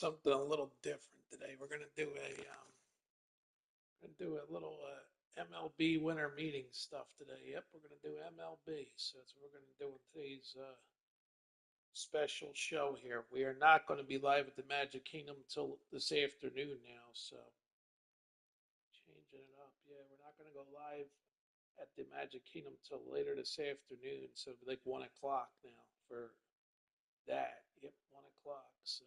Something a little different today. We're gonna do a little MLB winter meeting stuff today. Yep, we're gonna do MLB. So that's what we're gonna do in today's special show here. We are not going to be live at the Magic Kingdom until this afternoon now. So changing it up. Yeah, we're not gonna go live at the Magic Kingdom till later this afternoon. So it'll be like 1 o'clock now for that. Yep, 1 o'clock. So.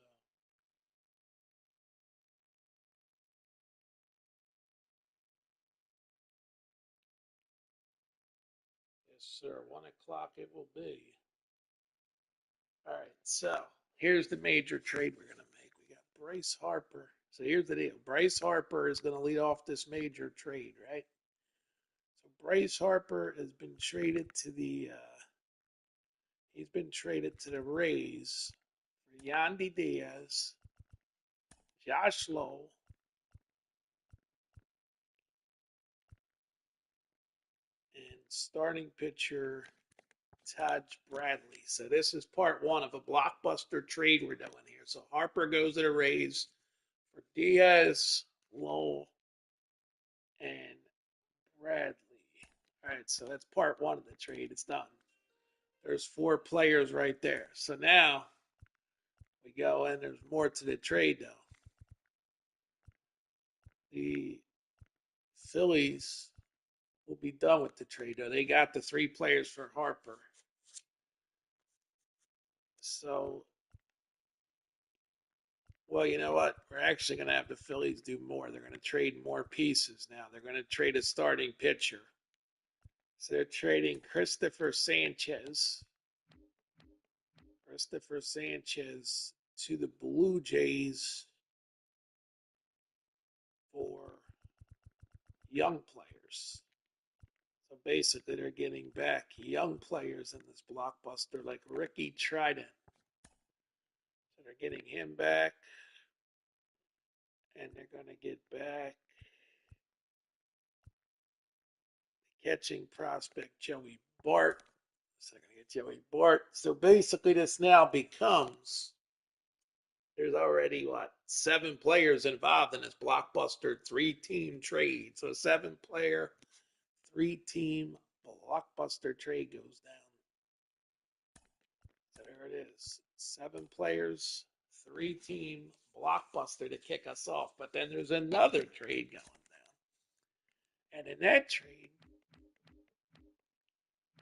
Yes, sir. 1 o'clock it will be. All right. So here's the major trade we're going to make. We got Bryce Harper. So here's the deal. Bryce Harper is going to lead off this major trade, right? So Bryce Harper has been traded to the Rays for Yandy Diaz, Josh Lowe, and starting pitcher Taj Bradley. So this is part one of a blockbuster trade we're doing here. So Harper goes to the Rays for Diaz, Lowe, and Bradley. All right, so that's part one of the trade. It's done. There's four players right there. So now we go and there's more to the trade though. The Phillies will be done with the trade though. They got the three players for Harper. So, well, you know what? We're actually going to have the Phillies do more. They're going to trade more pieces now. They're going to trade a starting pitcher. So they're trading Christopher Sanchez to the Blue Jays for young players. So basically, they're getting back young players in this blockbuster like Ricky Trident. So they're getting him back, and they're going to get back the catching prospect Joey Bart. So they're going to get Joey Bart. So basically, this now becomes there's already what 7 players involved in this blockbuster 3-team trade. So a 7-player 3-team blockbuster trade goes down. So there it is. 7 players, 3-team blockbuster to kick us off. But then there's another trade going down. And in that trade,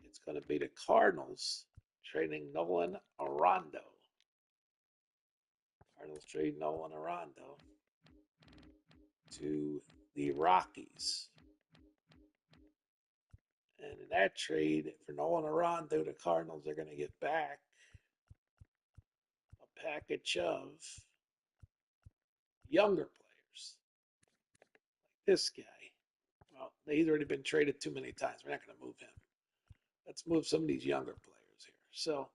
it's going to be the Cardinals trading Nolan Arenado. Cardinals trade Nolan Arenado to the Rockies. And in that trade, for Nolan Arenado, the Cardinals are going to get back a package of younger players. Like this guy. Well, he's already been traded too many times. We're not going to move him. Let's move some of these younger players here. So,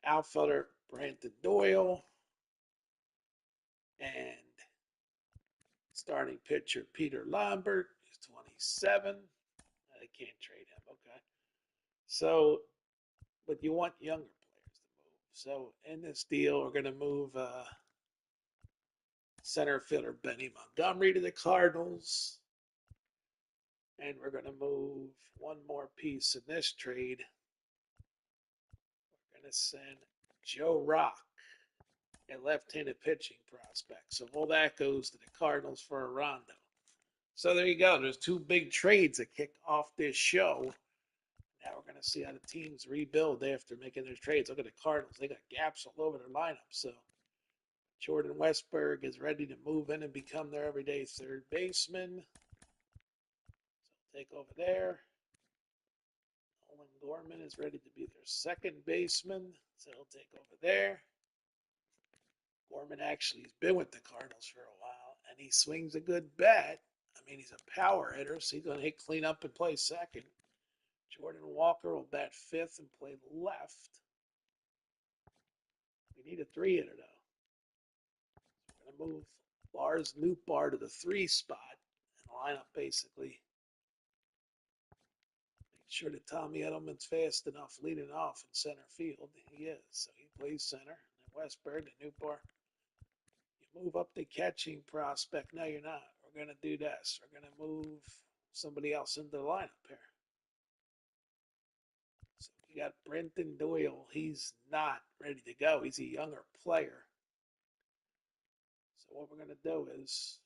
outfielder Brandon Doyle and starting pitcher Peter Lambert. He's 27. They can't trade him. Okay. So, but you want younger players to move. So, in this deal, we're going to move center fielder Benny Montgomery to the Cardinals. And we're going to move one more piece in this trade. We're going to send Joe Rock, a left-handed pitching prospect. So all that goes to the Cardinals for Arenado. So there you go. There's 2 big trades that kick off this show. Now we're going to see how the teams rebuild after making their trades. Look at the Cardinals. They got gaps all over their lineup. So Jordan Westburg is ready to move in and become their everyday third baseman. So take over there. Nolan Gorman is ready to be their second baseman. So he'll take over there. Gorman actually has been with the Cardinals for a while, and he swings a good bat. I mean, he's a power hitter, so he's going to hit cleanup and play second. Jordan Walker will bat fifth and play left. We need a 3-hitter, though. We're going to move Lars Nootbaar to the 3 spot and line up basically. Make sure that Tommy Edelman's fast enough leading off in center field. He is, so he plays center. And Westburg and Nootbaar move up the catching prospect. No, you're not. We're going to do this. We're going to move somebody else into the lineup here. So you got Brenton Doyle. He's not ready to go. He's a younger player. So what we're going to do is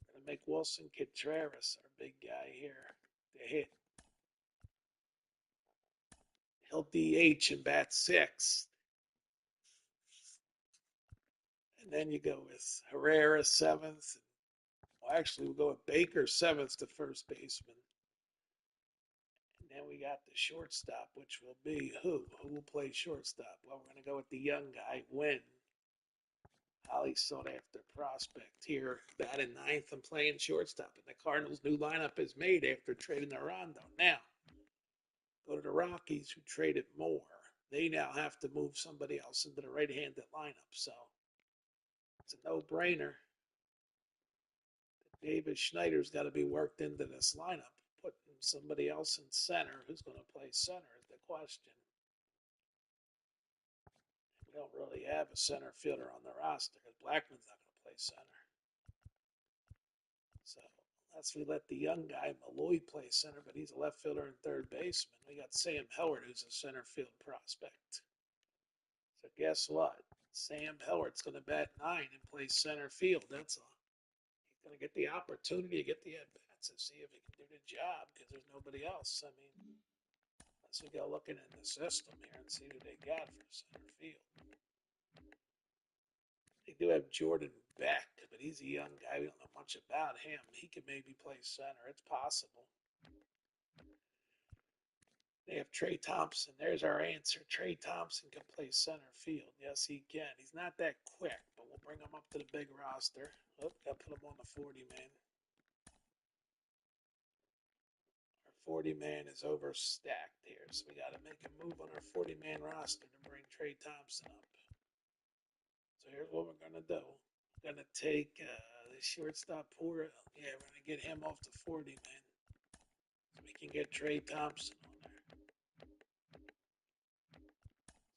we're going to make Wilson Contreras our big guy here to hit. He'll DH and bat sixth. And then you go with Herrera seventh. Well, actually, we'll go with Baker seventh to first baseman. And then we got the shortstop, which will be who? Who will play shortstop? Well, we're going to go with the young guy, Wynn. Highly sought after prospect here, batting ninth and playing shortstop. And the Cardinals' new lineup is made after trading Rondo. Now, go to the Rockies, who traded more. They now have to move somebody else into the right-handed lineup. So it's a no-brainer. David Schneider's got to be worked into this lineup. Putting somebody else in center. Who's going to play center is the question. We don't really have a center fielder on the roster because Blackman's not going to play center. So unless we let the young guy Malloy play center, but he's a left fielder and third baseman. We got Sam Howard, who's a center field prospect. So guess what? Sam Howard's going to bat nine and play center field. That's all. He's going to get the opportunity to get the at-bats and see if he can do the job because there's nobody else. I mean, let's go looking in the system here and see who they got for center field. They do have Jordan Beck, but he's a young guy. We don't know much about him. He could maybe play center. It's possible. They have Trey Thompson. There's our answer. Trey Thompson can play center field. Yes, he can. He's not that quick, but we'll bring him up to the big roster. Oh, got to put him on the 40-man. Our 40-man is overstacked here, so we got to make a move on our 40-man roster to bring Trey Thompson up. So here's what we're going to do. We're going to take the shortstop Poor. Yeah, we're going to get him off the 40-man. So we can get Trey Thompson on there. So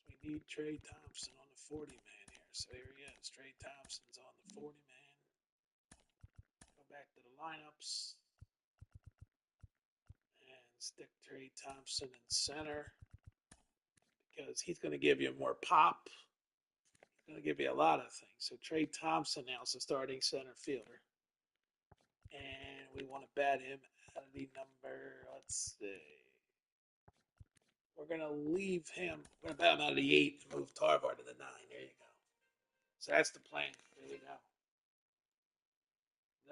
we need Trey Thompson on the 40-man here. So here he is. Trey Thompson's on the 40-man. Go back to the lineups. And stick Trey Thompson in center. Because he's going to give you more pop. He's going to give you a lot of things. So Trey Thompson now is the starting center fielder. And we want to bat him out of the number, let's see. We're going to leave him, we're going to bat him out of the 8 and move Tarvar to the 9. There you go. So that's the plan. There you go.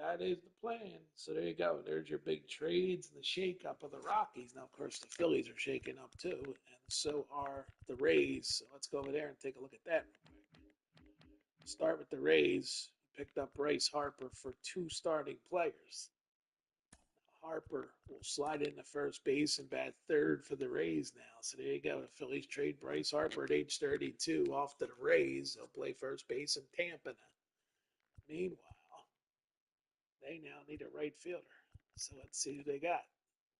That is the plan. So there you go. There's your big trades and the shakeup of the Rockies. Now, of course, the Phillies are shaking up too, and so are the Rays. So let's go over there and take a look at that. Start with the Rays. Picked up Bryce Harper for 2 starting players. Harper will slide into first base and bat third for the Rays now. So there you go. The Phillies trade Bryce Harper at age 32 off to the Rays. He'll play first base in Tampa now. Meanwhile, they now need a right fielder. So let's see who they got.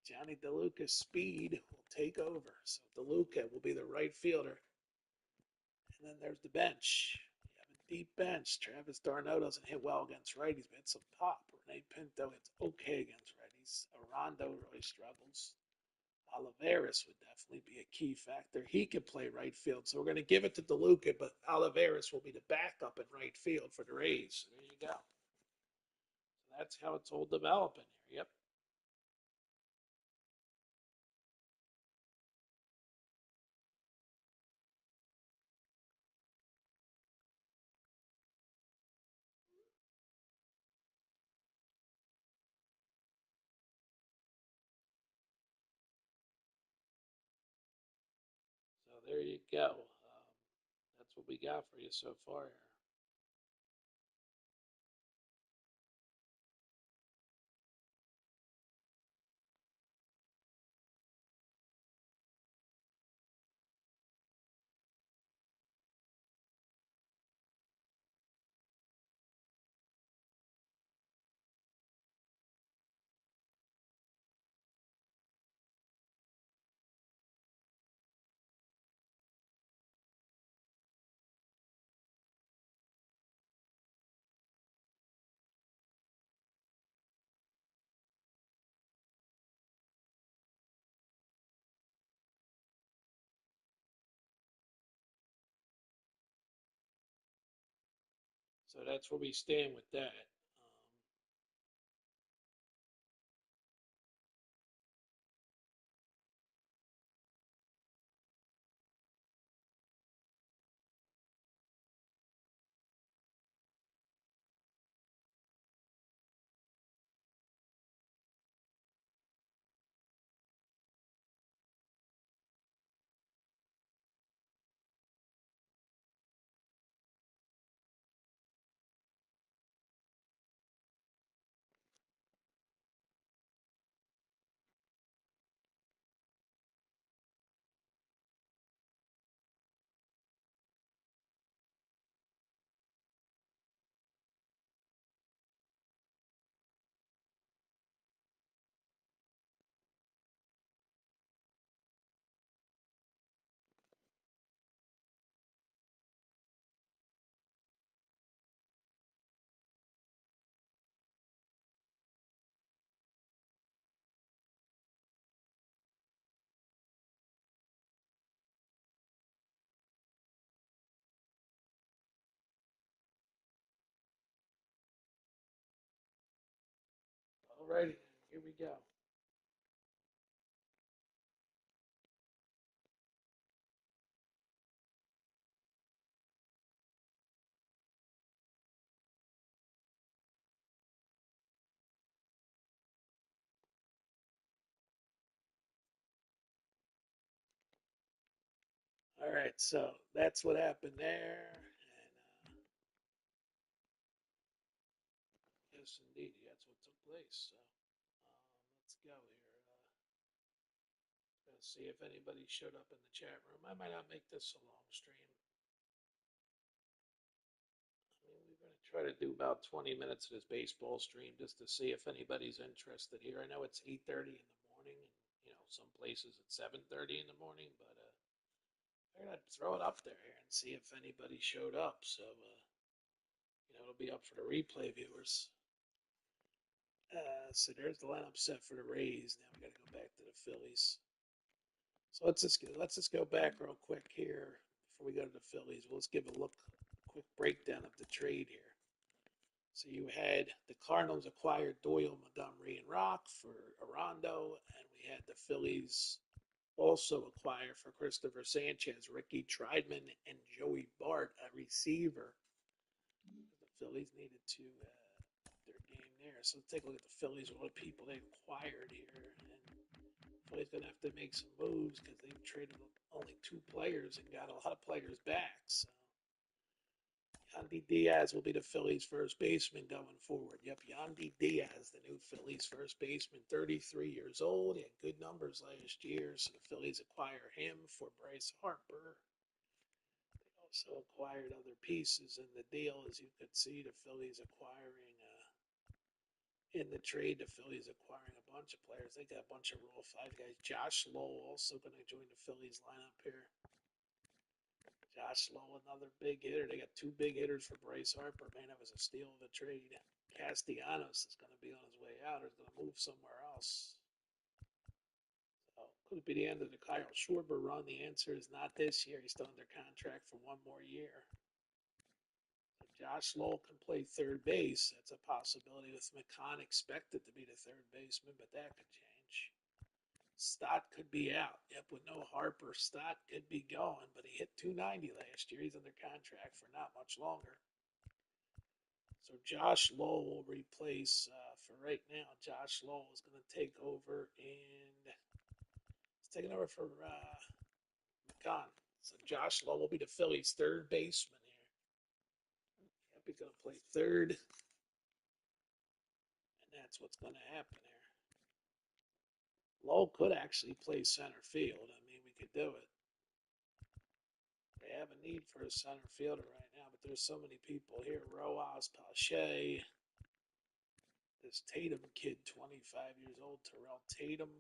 Johnny DeLuca's speed will take over. So DeLuca will be the right fielder. And then there's the bench. You have a deep bench. Travis d'Arnaud doesn't hit well against righties, but hits some pop. Rene Pinto hits okay against righties. Rondo really struggles. Olivares would definitely be a key factor. He could play right field. So we're going to give it to DeLuca, but Olivares will be the backup in right field for the Rays. So there you go. So that's how it's all developing here. Yep. So there you go. That's what we got for you so far here. So that's where we stand with that. All righty, here we go. All right, so that's what happened there. And yes, indeed, that's what took place. So let's go here. Let's see if anybody showed up in the chat room. I might not make this a long stream. I mean, we're going to try to do about 20 minutes of this baseball stream just to see if anybody's interested here. I know it's 8:30 in the morning, and some places it's 7:30 in the morning, but I'm gonna throw it up there and see if anybody showed up. So it'll be up for the replay viewers. So there's the lineup set for the Rays. Now we got to go back to the Phillies. So let's just go back real quick here before we go to the Phillies. Let's give a quick breakdown of the trade here. So you had the Cardinals acquired Doyle, Montgomery, and Rock for Arondo, and we had the Phillies also acquire for Christopher Sanchez, Ricky Triedman, and Joey Bart, a receiver. The Phillies needed to up their game there. So let's take a look at the Phillies, all the people they acquired here. And Phillies going to have to make some moves because they've traded only 2 players and got a lot of players back. So Yandy Diaz will be the Phillies' first baseman going forward. Yep, Yandy Diaz, the new Phillies' first baseman, 33 years old. He had good numbers last year, so the Phillies acquire him for Bryce Harper. They also acquired other pieces in the deal, as you could see. The Phillies acquiring in the trade, the Phillies acquiring a bunch of players. They got a bunch of Rule 5 guys. Josh Lowe also going to join the Phillies lineup here. Josh Lowe, another big hitter. They got 2 big hitters for Bryce Harper. Man, that was a steal of the trade. Castellanos is going to be on his way out or is going to move somewhere else. So could it be the end of the Kyle Schwarber run? The answer is not this year. He's still under contract for 1 more year. So Josh Lowe can play third base. That's a possibility with McCann expected to be the third baseman, but that could change. Stott could be out. Yep, with no Harper, Stott could be going, but he hit 290 last year. He's under contract for not much longer. So Josh Lowe will replace, for right now, Josh Lowe is going to take over and he's taking over for McCann. So Josh Lowe will be the Phillies' third baseman here. Yep, he's going to play third, and that's what's going to happen here. Lowe could actually play center field. I mean, we could do it. They have a need for a center fielder right now, but there's so many people here. Rojas, Pache, this Tatum kid, 25 years old, Terrell Tatum,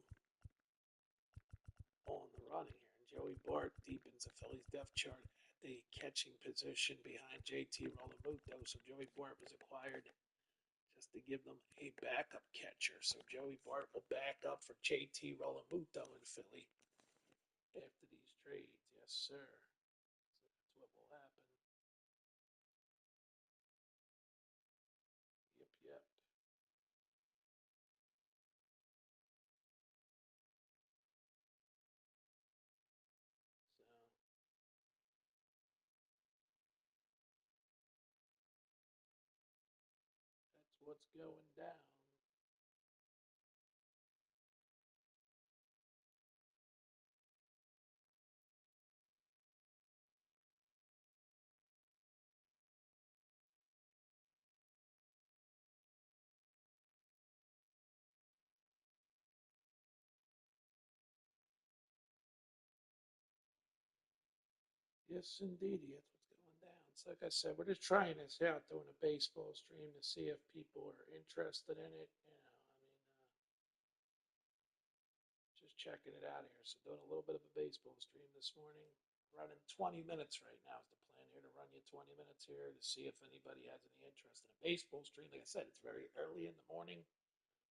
on the run here. And Joey Bart deepens the Phillies depth chart at the catching position behind JT Realmuto. So Joey Bart was acquired just to give them a backup catcher. So Joey Bart will back up for JT Realmuto in Philly after these trades. Yes, sir. So that's what will happen. what's going down. Yes, indeedy, that's what's going down. So like I said, we're just trying this out, doing a baseball stream to see if people are interested in it. Just checking it out here. So doing a little bit of a baseball stream this morning. Running 20 minutes right now is the plan here, to run you 20 minutes here to see if anybody has any interest in a baseball stream. Like I said, it's very early in the morning,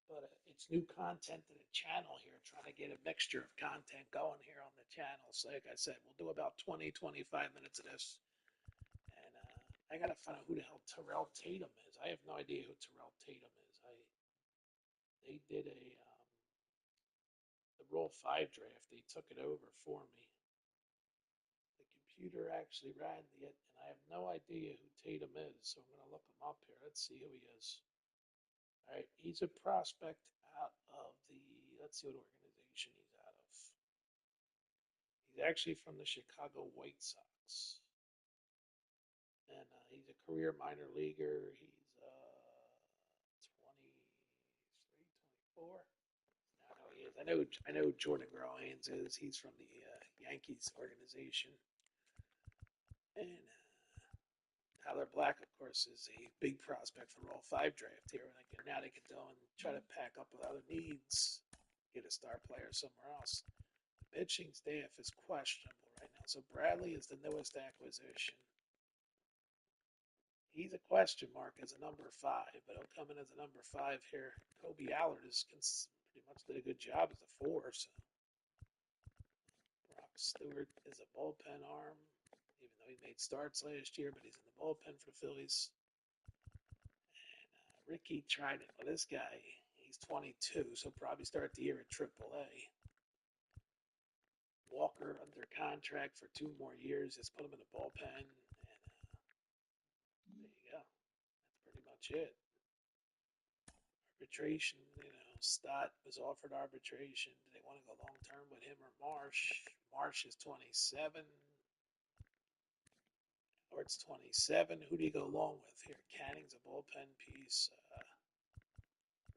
but it's new content to the channel here, trying to get a mixture of content going here on the channel. So like I said, we'll do about 20, 25 minutes of this. And I got to find out who the hell Terrell Tatum is. I have no idea who Terrell Tatum is. They did the Roll 5 draft. They took it over for me. The computer actually ran it, and I have no idea who Tatum is, so I'm going to look him up here. Let's see who he is. All right, he's a prospect out of let's see what organization he's out of. He's actually from the Chicago White Sox. And he's a career minor leaguer. He's 23, 24. I know he is. I know Jordan Grohans is. He's from the Yankees organization. And Tyler Black, of course, is a big prospect for Roll 5 draft here. And now they can go and try to pack up with other needs, get a star player somewhere else. The pitching staff is questionable right now. So Bradley is the newest acquisition. He's a question mark as a number 5, but he'll come in as a number 5 here. Kobe Allard is pretty much did a good job as a 4. So Brock Stewart is a bullpen arm, even though he made starts last year, but he's in the bullpen for the Phillies. And Ricky tried it. Well, this guy, he's 22, so probably start the year at AAA. Walker under contract for 2 more years. Just put him in the bullpen, and there you go. That's pretty much it. Arbitration, Stott was offered arbitration. Do they want to go long term with him or Marsh? Marsh is 27, or it's 27. Who do you go long with here? Canning's a bullpen piece.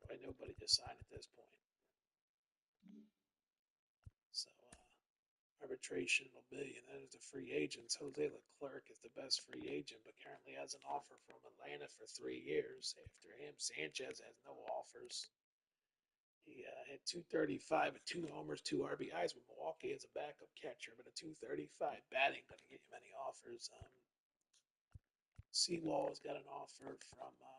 Probably nobody to sign at this point. So arbitration will be, and then there's the free agents. Jose Leclerc is the best free agent, but currently has an offer from Atlanta for 3 years. After him, Sanchez has no offers. He had 235 with 2 homers, 2 RBIs with Milwaukee as a backup catcher, but a 235 batting going to get you many offers. Seawall has got an offer from the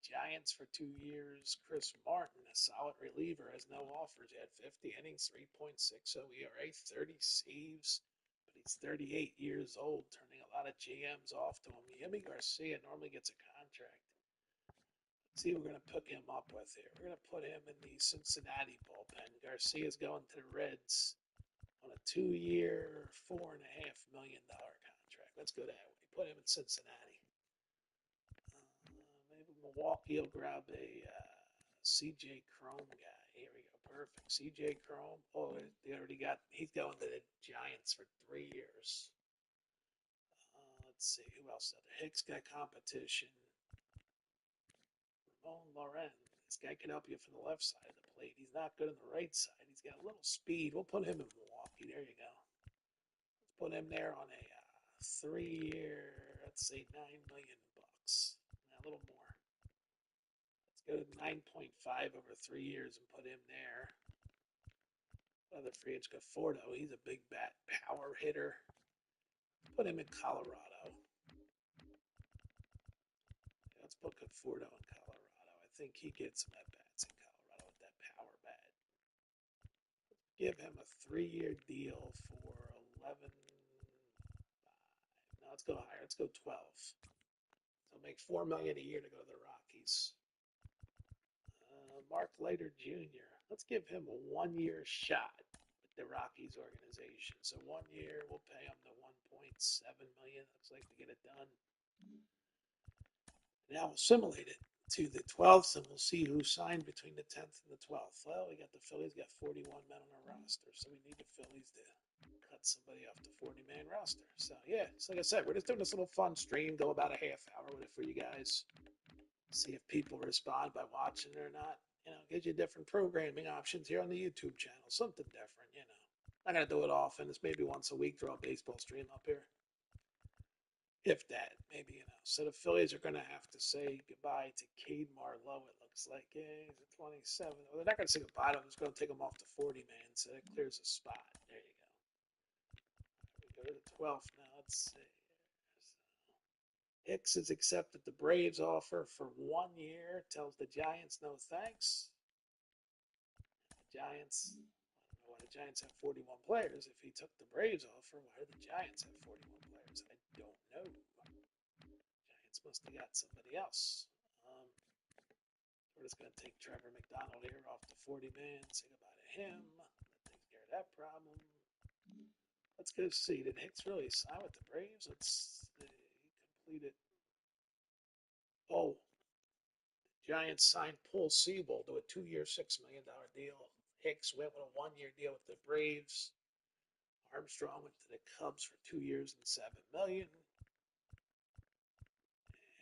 Giants for 2 years. Chris Martin, a solid reliever, has no offers. He had 50 innings, 3.60 ERA, 30 saves, but he's 38 years old, turning a lot of GMs off to him. Yimi Garcia normally gets a contract. Let's see what we're going to pick him up with here. We're going to put him in the Cincinnati bullpen. Garcia's going to the Reds on a 2-year, $4.5 million contract. Let's go that way. Put him in Cincinnati. Maybe Milwaukee will grab a CJ Chrome guy. Here we go. Perfect. CJ Chrome. Oh, he's going to the Giants for 3 years. Let's see. Who else? Hicks got competition. Ramon Loren. This guy can help you from the left side of the plate. He's not good on the right side. He's got a little speed. We'll put him in Milwaukee. There you go. Let's put him there on a 3-year, let's say $9 million. A little more. Let's go to 9.5 over 3 years and put him there. Other free agent Conforto. He's a big bat power hitter. Put him in Colorado. Let's put Conforto in Colorado. I think he gets some at-bats in Colorado with that power bat. Give him a 3-year deal for 11.5. No, let's go higher. Let's go 12. So make $4 million a year to go to the Rockies. Mark Leiter Jr. Let's give him a 1-year shot with the Rockies organization. So 1 year, we'll pay him the $1.7 million. Looks like to get it done. Now we'll simulate it. to the 12th, and we'll see who signed between the 10th and the 12th. Well, we got the Phillies, got 41 men on our roster, so we need the Phillies to cut somebody off the 40-man roster. So, yeah, it's like I said, we're just doing this little fun stream, go about a half hour with it for you guys. See if people respond by watching it or not. You know, gives you different programming options here on the YouTube channel, something different, you know. I'm not gonna do it often. It's maybe once a week, throw a baseball stream up here. If that, maybe, you know. So the Phillies are going to have to say goodbye to Cade Marlowe, it looks like. Yeah, he's at 27. Well, they're not going to say goodbye to him. It's going to take him off to 40, man. So that clears a spot. There you go. We go to the 12th now. Let's see. Hicks has accepted the Braves offer for 1 year. Tells the Giants no thanks. The Giants, I don't know why the Giants have 41 players. If he took the Braves offer, why do the Giants have 41 players? I don't know. Giants must have got somebody else. We're just going to take Trevor McDonald here off the 40 man, say goodbye to him. That takes care of that problem. Let's go see. Did Hicks really sign with the Braves? Let's see. He completed. Oh, Giants signed Paul Siebel to a 2-year, $6 million deal. Hicks went with a 1-year deal with the Braves. Armstrong went to the Cubs for 2 years and $7 million.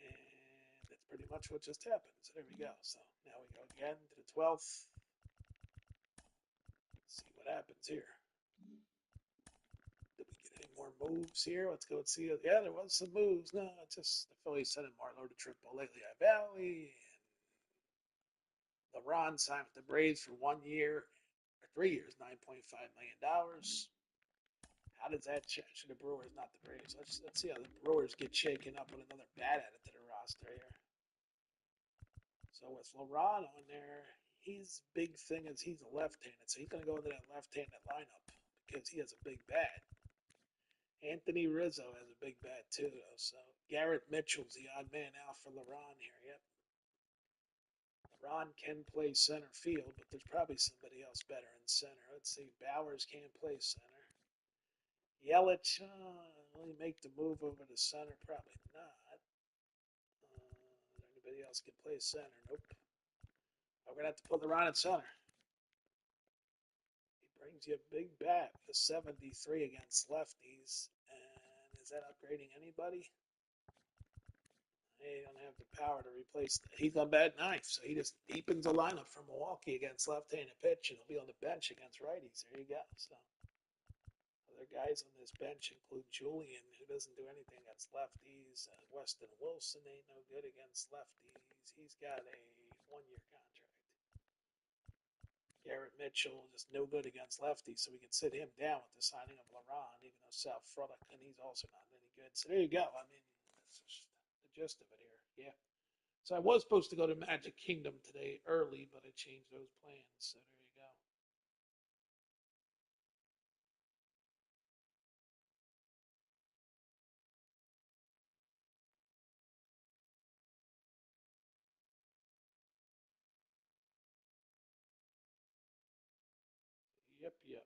And that's pretty much what just happened. So there we go. So now we go again to the 12th. Let's see what happens here. Did we get any more moves here? Let's go and see. Yeah, there was some moves. No, it's just the Phillies sending Marlowe to Triple Lehigh Valley. And LeBron signed with the Braves for 1 year, or 3 years, $9.5 million. How does that change? The Brewers, not the Braves. Let's see how the Brewers get shaken up with another bat added to the roster here. So with LeBron on there, his big thing is he's a left-handed, so he's going to go into that left-handed lineup because he has a big bat. Anthony Rizzo has a big bat too, though. So Garrett Mitchell's the odd man out for LeBron here. Yep. LeBron can play center field, but there's probably somebody else better in center. Let's see. Bowers can't play center. Yelich, will he make the move over to center? Probably not. Anybody else can play center? Nope. We're going to have to put LeBron at center. He brings you a big bat with a 73 against lefties. And is that upgrading anybody? He don't have the power to replace. He's on bad knife, so he just deepens the lineup for Milwaukee against left-handed pitch, and he'll be on the bench against righties. There you go. So other guys on this bench include Julian, who doesn't do anything against lefties. Weston Wilson ain't no good against lefties. He's got a 1-year contract. Garrett Mitchell just no good against lefties, so we can sit him down with the signing of LeBron, even though South Frolic, and he's also not any good. So there you go. I mean, that's just the gist of it here. Yeah. So I was supposed to go to Magic Kingdom today early, but I changed those plans. So there you go. Yep, yep.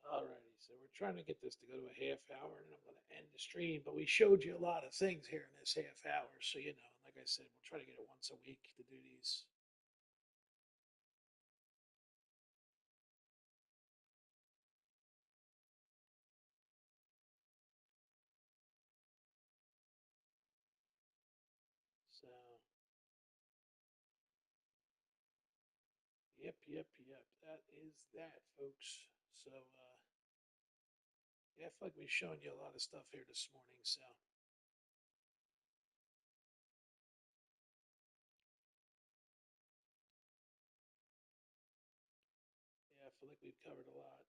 Alrighty, so we're trying to get this to go to a half hour, and I'm going to end the stream. But we showed you a lot of things here in this half hour, so you know, like I said, we'll try to get it once a week to do these. So, yep, yep, yep. That is that, folks. So, yeah, I feel like we've shown you a lot of stuff here this morning. So, yeah, I feel like we've covered a lot.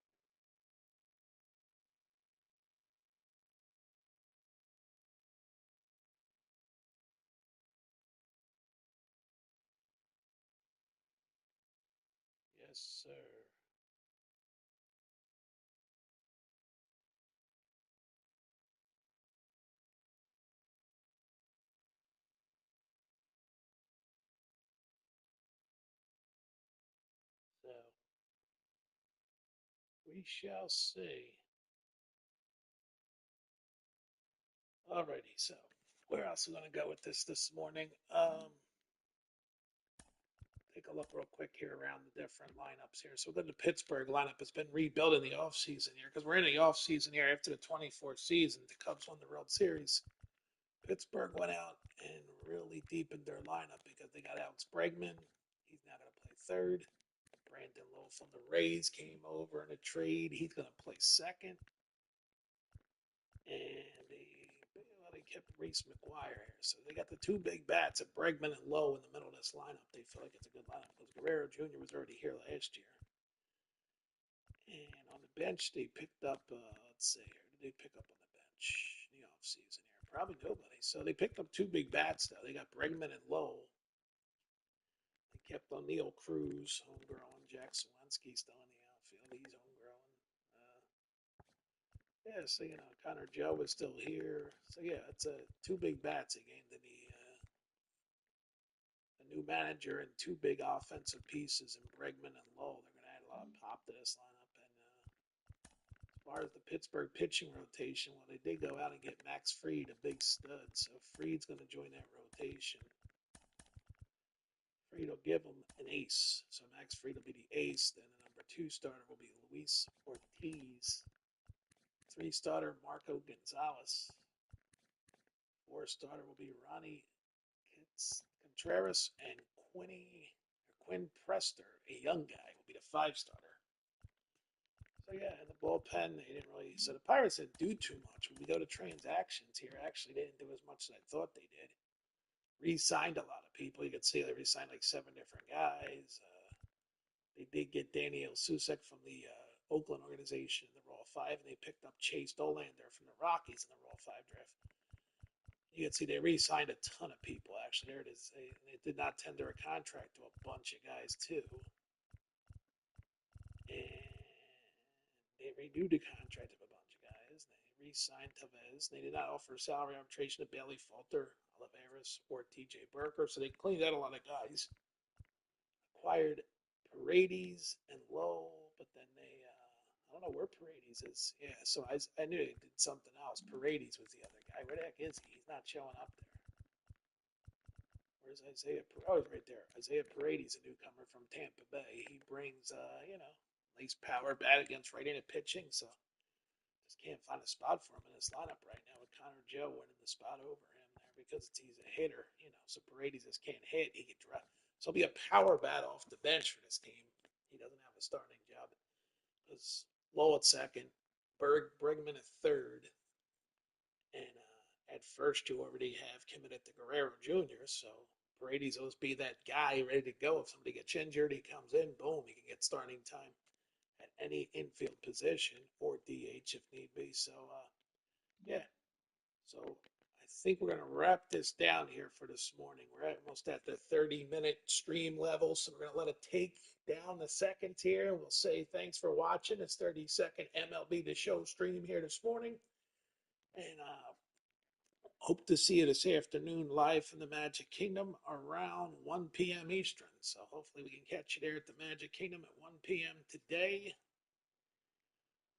Yes, sir. So we shall see. Alrighty, so where else are we going to go with this morning? Take a look real quick here around the different lineups here. So we'll go to the Pittsburgh lineup. It's been rebuilt in the offseason here because we're in the offseason here after the 24th season. The Cubs won the World Series. Pittsburgh went out and really deepened their lineup because they got Alex Bregman. He's now going to play third. Brandon Lowe from the Rays came over in a trade. He's going to play second. And they kept Reese McGuire here. So they got the two big bats of Bregman and Lowe in the middle of this lineup. They feel like it's a good lineup because Guerrero Jr. was already here last year. And on the bench, they picked up, let's see here, who did they pick up on the bench in the offseason here? Probably nobody. So they picked up two big bats, though. They got Bregman and Lowe. They kept O'Neill Cruz, homegrown. Jack Sawinski's still in the outfield. He's homegrown. Yeah, so Connor Joe is still here. So yeah, it's two big bats again. Then the new manager and two big offensive pieces in Bregman and Lowe. They're going to add a lot of pop to this lineup. And as far as the Pittsburgh pitching rotation, well, they did go out and get Max Fried, a big stud. So Fried's going to join that rotation. Fried will give them an ace. So Max Fried will be the ace. Then the number two starter will be Luis Ortiz. Three starter Marco Gonzalez. Four starter will be Ronnie Contreras and Quinn Prester, a young guy, will be the five starter. So yeah, in the bullpen, they didn't really. So the Pirates didn't do too much. When we go to transactions here, actually, they didn't do as much as I thought they did. Re-signed a lot of people. You could see they re-signed like seven different guys. They did get Daniel Susek from the Oakland organization in the Raw 5, and they picked up Chase Dolander from the Rockies in the Raw 5 draft. You can see they re-signed a ton of people. Actually, there it is. They did not tender a contract to a bunch of guys too, and they renewed the contract of a bunch of guys. They re-signed Tevez. They did not offer salary arbitration to Bailey Falter, Oliveras, or T.J. Burker. So they cleaned out a lot of guys. Acquired Paredes and Lowe, but then they I don't know where Paredes is. Yeah, so I knew they did something else. Paredes was the other guy. Where the heck is he? He's not showing up there. Where's Isaiah? Oh, he's right there. Isaiah Paredes, a newcomer from Tampa Bay. He brings, nice power bat against right-handed pitching. So just can't find a spot for him in this lineup right now with Connor Joe winning the spot over him there because he's a hitter. So Paredes just can't hit. He can drive. So it'll be a power bat off the bench for this team. He doesn't have a starting job because Lowe at second, Bregman at third, and at first you already have committed to Guerrero Jr. So Paredes always be that guy ready to go. If somebody gets injured, he comes in, boom, he can get starting time at any infield position or DH if need be. So yeah, so I think we're going to wrap this down here for this morning. We're almost at the 30-minute stream level, so we're going to let it take down the seconds here. We'll say thanks for watching this 30-second MLB The Show stream here this morning. And hope to see you this afternoon live from the Magic Kingdom around 1 p.m. Eastern. So hopefully we can catch you there at the Magic Kingdom at 1 p.m. today.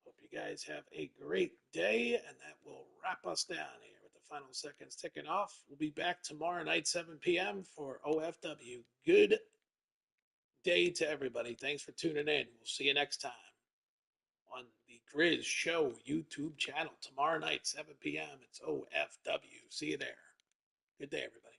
Hope you guys have a great day, and that will wrap us down here with the final seconds ticking off. We'll be back tomorrow night, 7 p.m. for OFW. Good day to everybody. Thanks for tuning in. We'll see you next time on the Grizz Show YouTube channel tomorrow night, 7 p.m. It's OFW. See you there. Good day, everybody.